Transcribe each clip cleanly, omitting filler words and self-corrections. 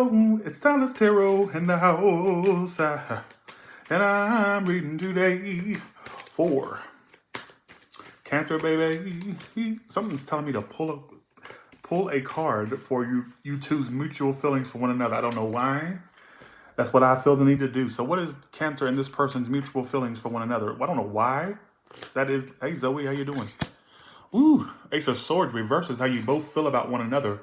Oh, it's Tyler's Tarot in the house, and I'm reading today for Cancer, baby. Something's telling me to pull a card for you two's mutual feelings for one another. I don't know why. That's what I feel the need to do. So, what is Cancer and this person's mutual feelings for one another? I don't know why. That is, hey Zoe, how you doing? Ooh, Ace of Swords reverses how you both feel about one another.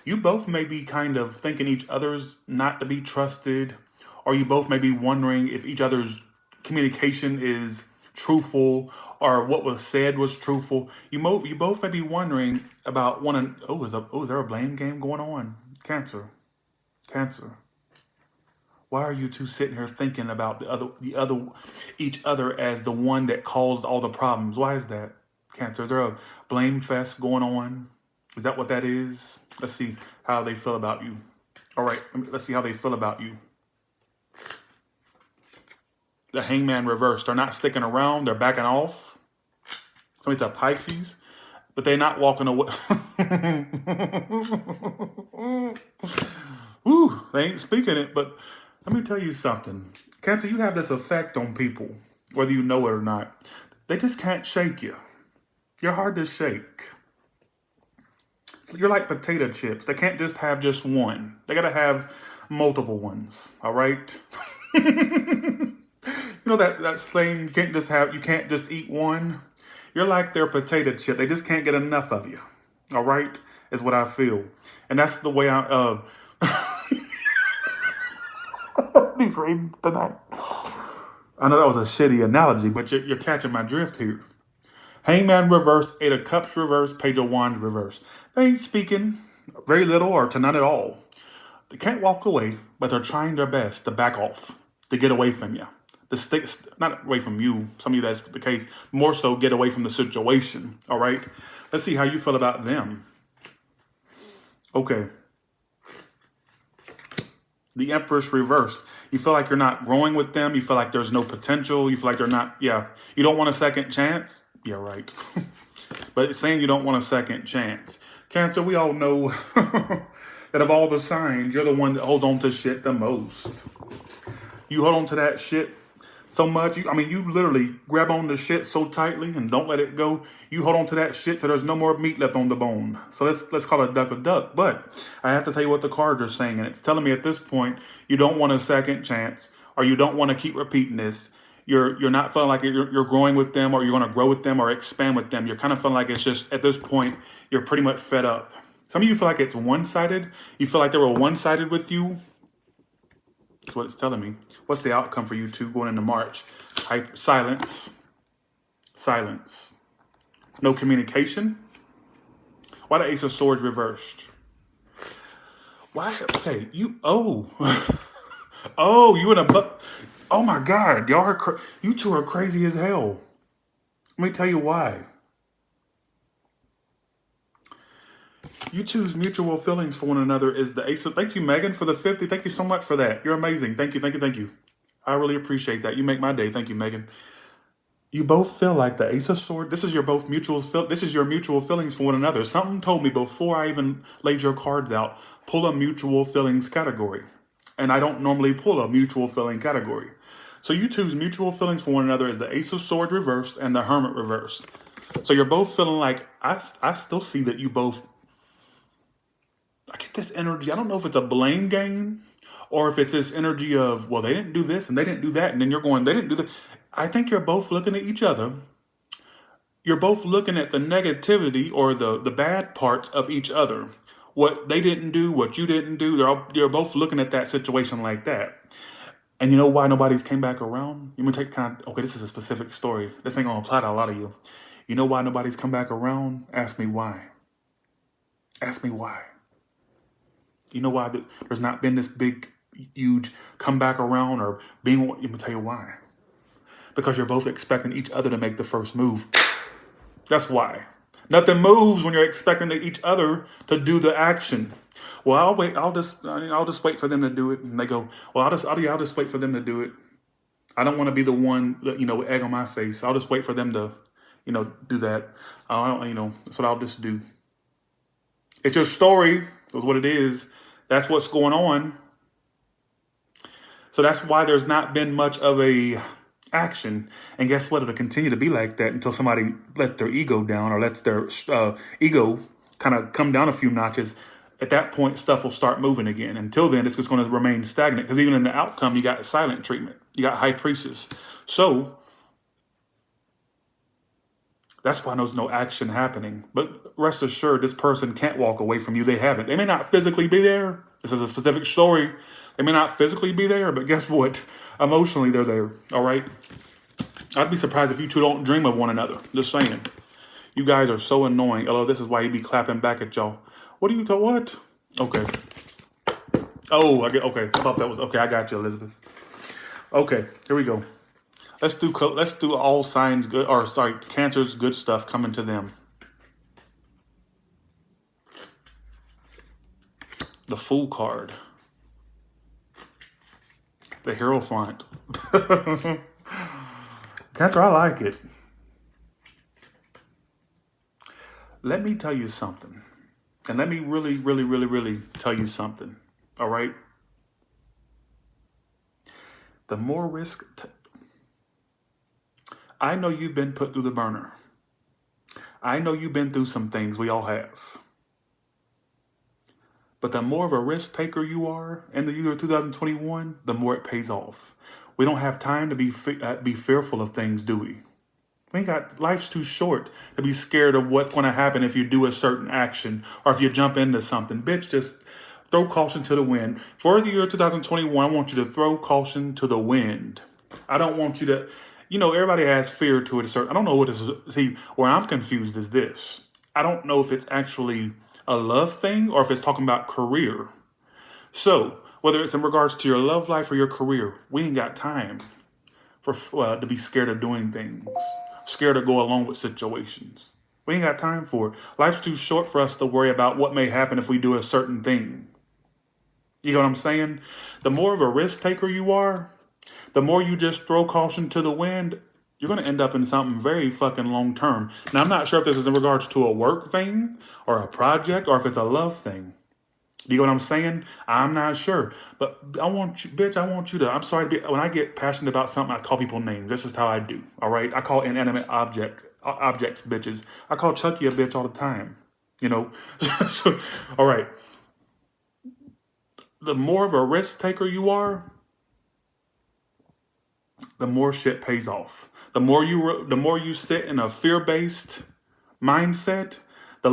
You both may be kind of thinking each other's not to be trusted, or you both may be wondering if each other's communication is truthful or what was said was truthful. You both may be wondering about is there a blame game going on? Cancer. Why are you two sitting here thinking about each other as the one that caused all the problems? Why is that? Cancer, is there a blame fest going on? Is that what that is? Let's see how they feel about you. All right, let's see how they feel about you. The Hangman reversed. They're not sticking around. They're backing off. Somebody's a Pisces, but they're not walking away. Woo, they ain't speaking it, but let me tell you something. Cancer, you have this effect on people, whether you know it or not. They just can't shake you. You're hard to shake. You're like potato chips. They can't just have just one. They got to have multiple ones. All right. You know that saying, you can't just eat one. You're like their potato chip. They just can't get enough of you. All right, is what I feel, and that's the way I these ratings tonight. I know that was a shitty analogy, but you're catching my drift here. Hangman reverse, Eight of Cups reverse, Page of Wands reverse. They ain't speaking very little or to none at all. They can't walk away, but they're trying their best to back off, to get away from you. Not away from you, some of you that's the case, more so get away from the situation, all right? Let's see how you feel about them. Okay. The Empress reversed. You feel like you're not growing with them. You feel like there's no potential. You feel like they're not, you don't want a second chance. Yeah, right. But it's saying you don't want a second chance. Cancer, we all know that of all the signs, you're the one that holds on to shit the most. You hold on to that shit so much. You literally grab on the shit so tightly and don't let it go. You hold on to that shit so there's no more meat left on the bone. So let's call a duck a duck. But I have to tell you what the cards are saying, and it's telling me at this point you don't want a second chance, or you don't want to keep repeating this. You're not feeling like you're growing with them, or you're going to grow with them or expand with them. You're kind of feeling like it's just at this point you're pretty much fed up. Some of you feel like it's one-sided. You feel like they were one-sided with you. That's what it's telling me. What's the outcome for you two going into March? Silence. No communication. Why the Ace of Swords reversed? Why? Okay, you. Oh, you in a. Oh my God, y'all are you two are crazy as hell. Let me tell you why. You two's mutual feelings for one another is the Ace of... Thank you, Megan, for the 50. Thank you so much for that. You're amazing. Thank you. I really appreciate that. You make my day. Thank you, Megan. You both feel like the Ace of Swords. This is your mutual feelings for one another. Something told me before I even laid your cards out, pull a mutual feelings category. And I don't normally pull a mutual feeling category. So you two's mutual feelings for one another is the Ace of Swords reversed and the Hermit reversed. So you're both feeling like, I still see that you both... I get this energy. I don't know if it's a blame game or if it's this energy of, well, they didn't do this and they didn't do that. And then you're going, they didn't do that. I think you're both looking at each other. You're both looking at the negativity or the bad parts of each other. What they didn't do, what you didn't do. You're both looking at that situation like that. And you know why nobody's came back around? You may take okay, this is a specific story. This ain't going to apply to a lot of you. You know why nobody's come back around? Ask me why. You know why there's not been this big, huge comeback around or being... Let me tell you why. Because you're both expecting each other to make the first move. That's why. Nothing moves when you're expecting each other to do the action. Well, I'll wait. I'll just wait for them to do it. And they go, well, I'll just wait for them to do it. I don't want to be the one, with egg on my face. I'll just wait for them to, do that. That's what I'll just do. It's your story. That's what it is. That's what's going on. So that's why there's not been much of a action. And guess what? It'll continue to be like that until somebody lets their ego down or lets their ego kind of come down a few notches. At that point, stuff will start moving again. Until then, it's just going to remain stagnant because even in the outcome, you got silent treatment. You got high priestess. So that's why there's no action happening. But rest assured, this person can't walk away from you. They haven't. They may not physically be there. This is a specific story. They may not physically be there, but guess what? Emotionally, they're there. All right? I'd be surprised if you two don't dream of one another. Just saying. You guys are so annoying. Hello, this is why he be clapping back at y'all. What are you talking? What? Okay. Oh, I get. Okay, I thought that was okay. I got you, Elizabeth. Okay, here we go. Let's do all signs good, or sorry, Cancer's good stuff coming to them. The Fool card. The Hierophant. Cancer, I like it. Let me tell you something. And let me really tell you something. All right? The more risk... I know you've been put through the burner. I know you've been through some things. We all have. But the more of a risk taker you are in the year 2021, the more it pays off. We don't have time to be fearful of things, do we? Life's too short to be scared of what's going to happen if you do a certain action or if you jump into something. Bitch, just throw caution to the wind. For the year 2021, I want you to throw caution to the wind. I don't want you to, everybody has fear to it. I don't know what this is. See, where I'm confused is this. I don't know if it's actually a love thing or if it's talking about career. So whether it's in regards to your love life or your career, we ain't got time to be scared of doing things. Scared to go along with situations. We ain't got time for it. Life's too short for us to worry about what may happen if we do a certain thing. You know what I'm saying? The more of a risk taker you are, the more you just throw caution to the wind, you're going to end up in something very fucking long term. Now, I'm not sure if this is in regards to a work thing or a project or if it's a love thing. You know what I'm saying? I'm not sure. But I want you to, I'm sorry, when I get passionate about something, I call people names. This is how I do, all right? I call inanimate objects bitches. I call Chucky a bitch all the time, So, all right. The more of a risk taker you are, the more shit pays off. The more you sit in a fear-based mindset, the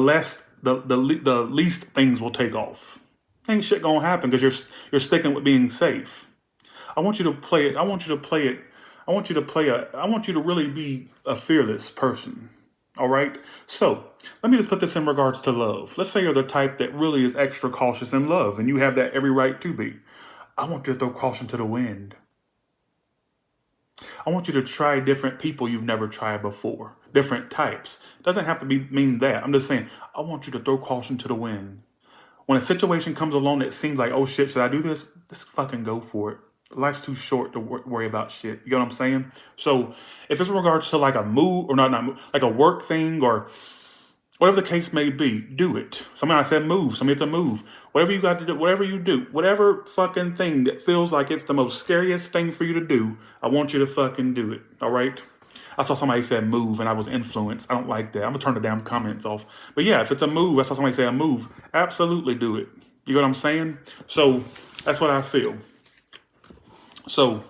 least things will take off. Ain't shit gonna happen because you're sticking with being safe. I want you to play it. I want you to really be a fearless person. All right. So let me just put this in regards to love. Let's say you're the type that really is extra cautious in love, and you have that every right to be. I want you to throw caution to the wind. I want you to try different people you've never tried before. Different types. Doesn't have to mean that. I'm just saying, I want you to throw caution to the wind. When a situation comes along that seems like, oh shit, should I do this? Just fucking go for it. Life's too short to worry about shit. You know what I'm saying? So if it's in regards to like a move or not move, like a work thing or whatever the case may be, do it. Somebody I said move. Somebody it's a move. Whatever you got to do, whatever you do, whatever fucking thing that feels like it's the most scariest thing for you to do, I want you to fucking do it. All right? I saw somebody said move and I was influenced. I don't like that. I'm going to turn the damn comments off. But yeah, if it's a move, I saw somebody say a move, absolutely do it. You know what I'm saying? So that's what I feel. So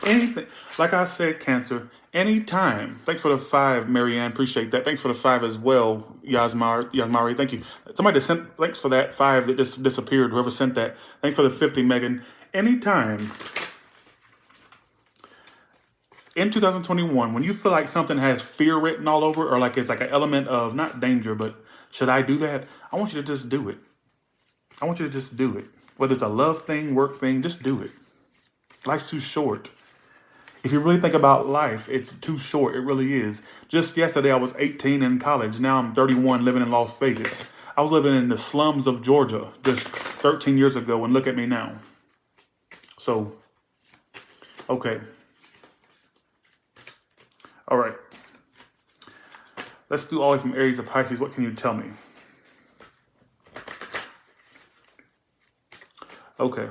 anything, like I said, Cancer, anytime. Thanks for the 5, Marianne. Appreciate that. Thanks for the 5 as well, Yasmari. Thank you. Somebody that sent, thanks for that 5 that just disappeared. Whoever sent that. Thanks for the 50, Megan. Anytime in 2021, when you feel like something has fear written all over, or like it's like an element of not danger, but should I do that? I want you to just do it. I want you to just do it. Whether it's a love thing, work thing, just do it. Life's too short. If you really think about life, it's too short. It really is. Just yesterday, I was 18 in college. Now I'm 31 living in Las Vegas. I was living in the slums of Georgia just 13 years ago, and look at me now. So, okay. All right. Let's do all the way from Aries to Pisces. What can you tell me? Okay.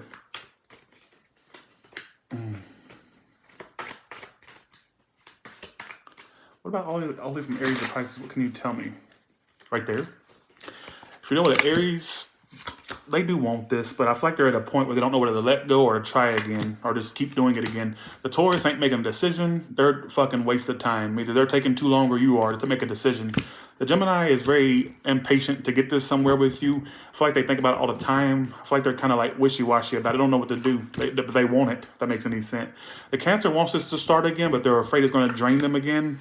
What about all from Aries to Pisces? What can you tell me? Right there. If you know what Aries, they do want this, but I feel like they're at a point where they don't know whether to let go or to try again or just keep doing it again. The Taurus ain't making a decision. They're fucking wasted time. Either they're taking too long or you are to make a decision. The Gemini is very impatient to get this somewhere with you. I feel like they think about it all the time. I feel like they're kind of like wishy-washy about it. They don't know what to do. They want it, if that makes any sense. The Cancer wants this to start again, but they're afraid it's going to drain them again.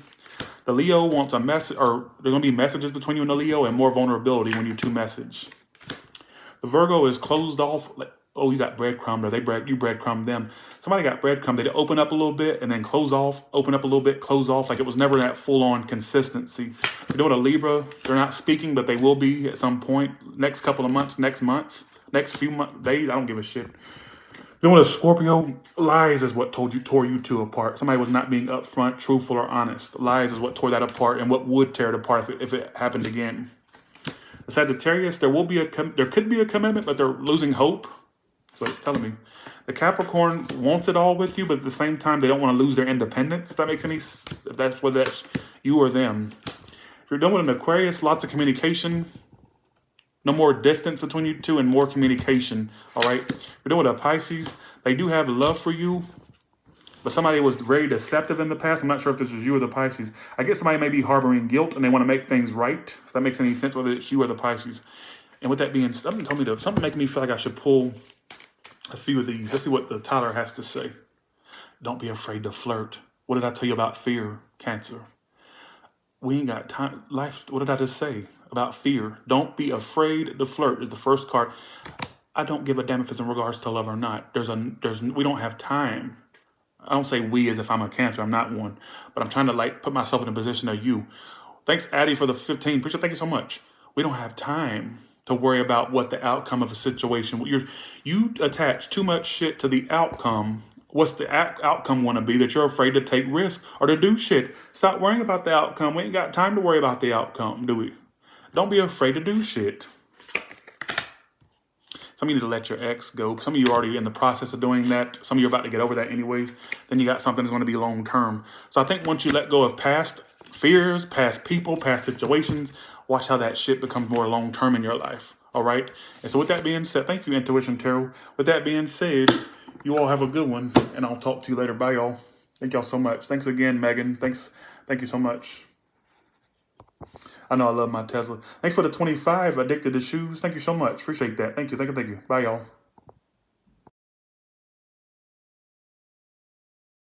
The Leo wants a message, or there are going to be messages between you and the Leo and more vulnerability when you two message. The Virgo is closed off. Like, oh, you got breadcrumbed, or you breadcrumbed them. Somebody got breadcrumbed. They open up a little bit and then close off, open up a little bit, close off. Like it was never that full-on consistency. You know what, a Libra, they're not speaking, but they will be at some point. Next couple of months, next month, next few days, I don't give a shit. You know what, a Scorpio, lies is what tore you two apart. Somebody was not being upfront, truthful, or honest. Lies is what tore that apart and what would tear it apart if it happened again. The Sagittarius, there could be a commitment, but they're losing hope. That's what it's telling me. The Capricorn wants it all with you, but at the same time, they don't want to lose their independence. If that makes any, if that's whether that's you or them. If you're done with an Aquarius, lots of communication. No more distance between you two and more communication. All right. If you're done with a Pisces, they do have love for you. But somebody was very deceptive in the past. I'm not sure if this was you or the Pisces. I guess somebody may be harboring guilt and they want to make things right. If that makes any sense, whether it's you or the Pisces. And with that being, something making me feel like I should pull a few of these. Let's see what the Tyler has to say. Don't be afraid to flirt. What did I tell you about fear, Cancer? We ain't got time. Life. What did I just say about fear? Don't be afraid to flirt is the first card. I don't give a damn if it's in regards to love or not. We don't have time. I don't say we as if I'm a Cancer. I'm not one. But I'm trying to like put myself in a position of you. Thanks, Addie, for the 15. Appreciate. Thank you so much. We don't have time to worry about what the outcome of a situation. You attach too much shit to the outcome. What's the outcome want to be that you're afraid to take risks or to do shit? Stop worrying about the outcome. We ain't got time to worry about the outcome, do we? Don't be afraid to do shit. Some of you need to let your ex go. Some of you are already in the process of doing that. Some of you are about to get over that anyways. Then you got something that's going to be long term. So I think once you let go of past fears, past people, past situations, watch how that shit becomes more long term in your life. All right. And so with that being said, thank you, Intuition Tarot. With that being said, you all have a good one, and I'll talk to you later. Bye, y'all. Thank y'all so much. Thanks again, Megan. Thank you so much. I know I love my Tesla. Thanks for the 25 addicted to shoes. Thank you so much. Appreciate that. Thank you. Bye, y'all.